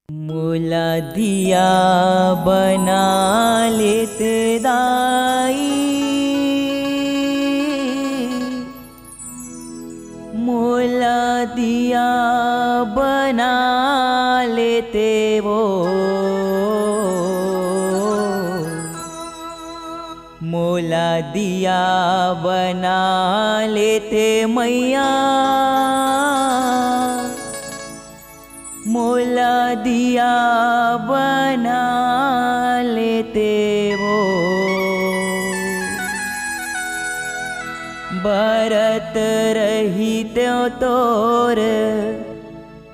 मोला दिया बना लेते दाई, मोला दिया बना लेते वो, मोला दिया बना लेते मैया, मोला दिया बना लेते वो। बरत रहिते तोर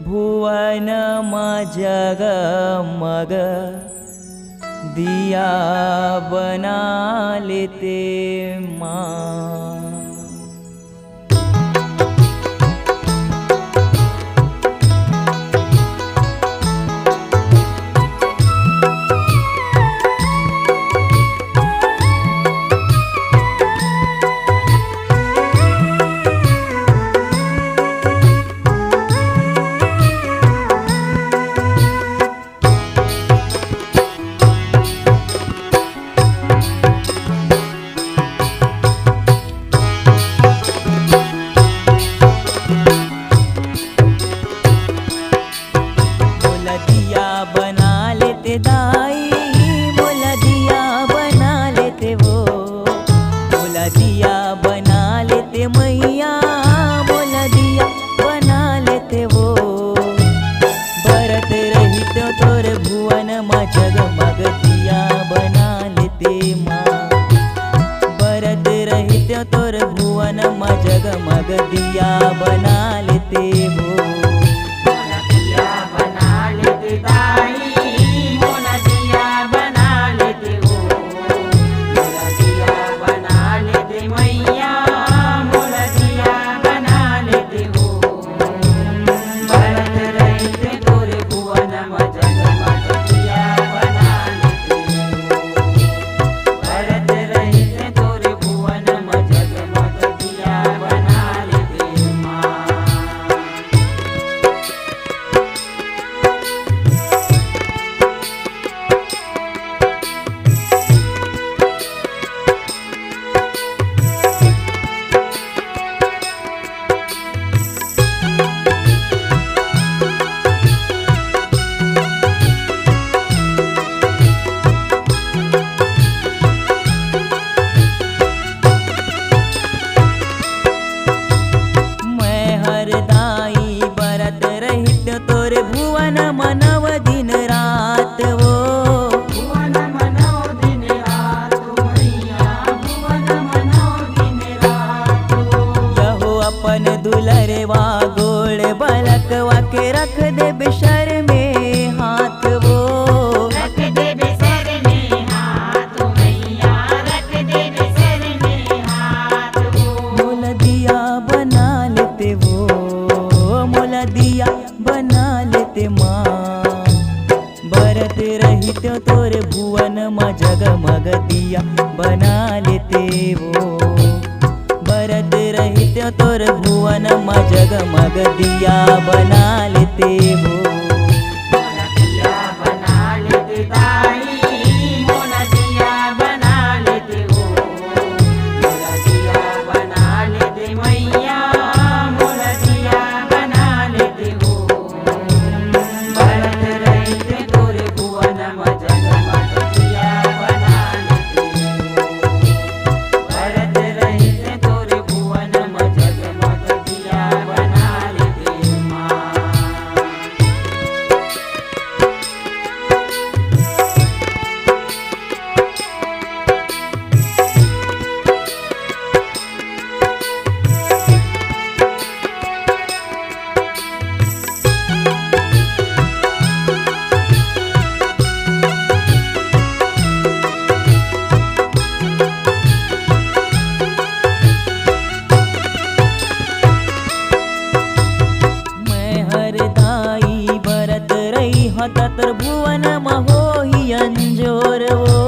भुवन में जगमग, दिया बना लेते माँ। जगमग दिया बना लेते माँ, बरत रहित तोर भुवन में जगमग दिया बना लेते हो। मोला दिया बना लेते दाई, मोला दिया बना लेते हो, मोला दिया बना लेते मैया, मोला दिया बना लेते हो। बरत रहित तोर भुवन में जगमग दिया बना लेते हो, बरत रहित तोर भुवन में जगमग दिया बना लेते माँ। तोर भुवन मनव दिन रात वो, भुवन मनव दिन रात मैया, भुवन मनव दिन रात यहो अपन दुलरवा गोड़ बलकवा के रख दे बिशर में हाथ वो, रख दे बिसर में हाथ मैया, रख दे बिसर में हाथ वो। मोला दिया बना लेते वो, मोला दिया बना लेते माँ। बरत रहित तोर भुवन में जगमग दिया बना लेते वो, बरत रहित तोर भुवन में जगमग दिया बना लेते वो। मोला दिया बना लेते दाई, मोला दिया बना लेते हो, मोला दिया बना लेते मैया, मोला दिया बना लेते हो। बरत रहित तोर भुवन में जगमग दिया बना लेते हो, बरत रहित तोर भुवन में जगमग दिया बना लेते माँ। तत्र भुवन महोहि अंजोर वो,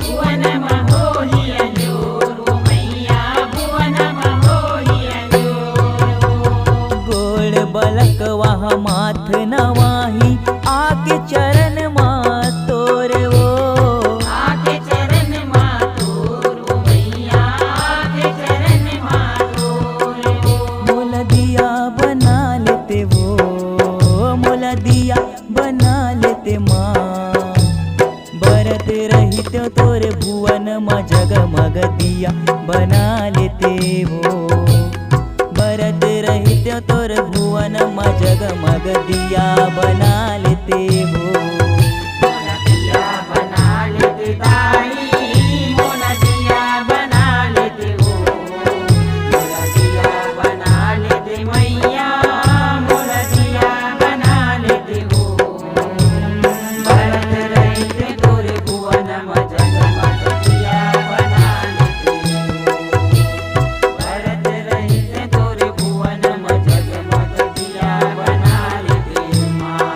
भुवन महोहि अंजोर वो मैया, भुवन महोहि अंजोर वो। गोड़ बलक वाह माथ नवाही आके चरण मा तोर वो आके चरण माँ तोर ओ मैया आके चरण माँ तोर ओ मोला दिया बना लेते वो मोला दिया बना लेते माँ बरत रहित तोरे भुवन मा जगमग दिया बना लेते वो बरत रहित तोरे भुवन मा जगमग दिया बना लेते वो मोला दिया बना लेते दाई मोला दिया बना लेते हो मोला दिया बना लेते मैया मोला दिया बना लेते हो भरत रहिते तोरे भुवन म जगमग दिया बना लेते हो भरत रहिते तोरे भुवन म जगमग दिया बना लेते माँ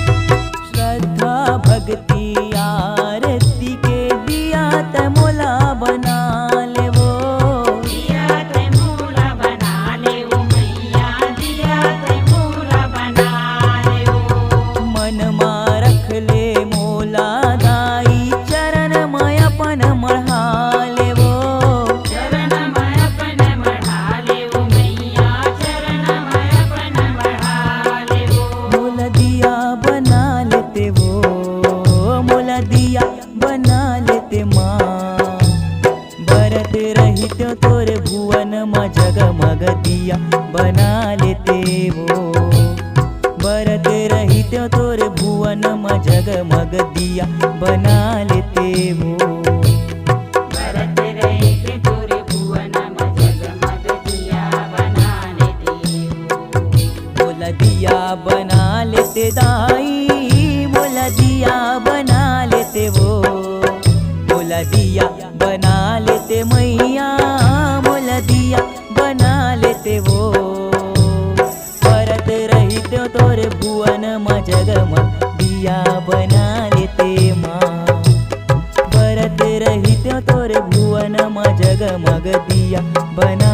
श्रद्धा भक्ति आरती के दिया त मोला बना ले वो दिया ते मोला बना ले ओ मैया दिया ते मोला बना ले ओ मन मा रख ले मोला दाई चरण में अपन मढ़ा ले वो चरण में अपन बढ़ा ले ओ मैया चरण में अपन बढ़ा ले ओ मोला दिया बना लेते वो मोला दिया बना लेते माँ भरत रहित तोरे भुवन मा जगमग दिया बना लेते वो भरत रहित तोरे भुवन मा जगमग दिया बना लेते वो भरत रहिते तोरे भुवन म जगमग दिया बना लेते हो मोला दिया बना लेते दाई मोला दिया बना लेते वो मोला दिया बना लेते मैया मोला दिया बना लेते वो भरत रहित तोरे भुवन मा जगमग दिया बना लेते माँ भरत रहित तोरे भुवन मा जगमग दिया बना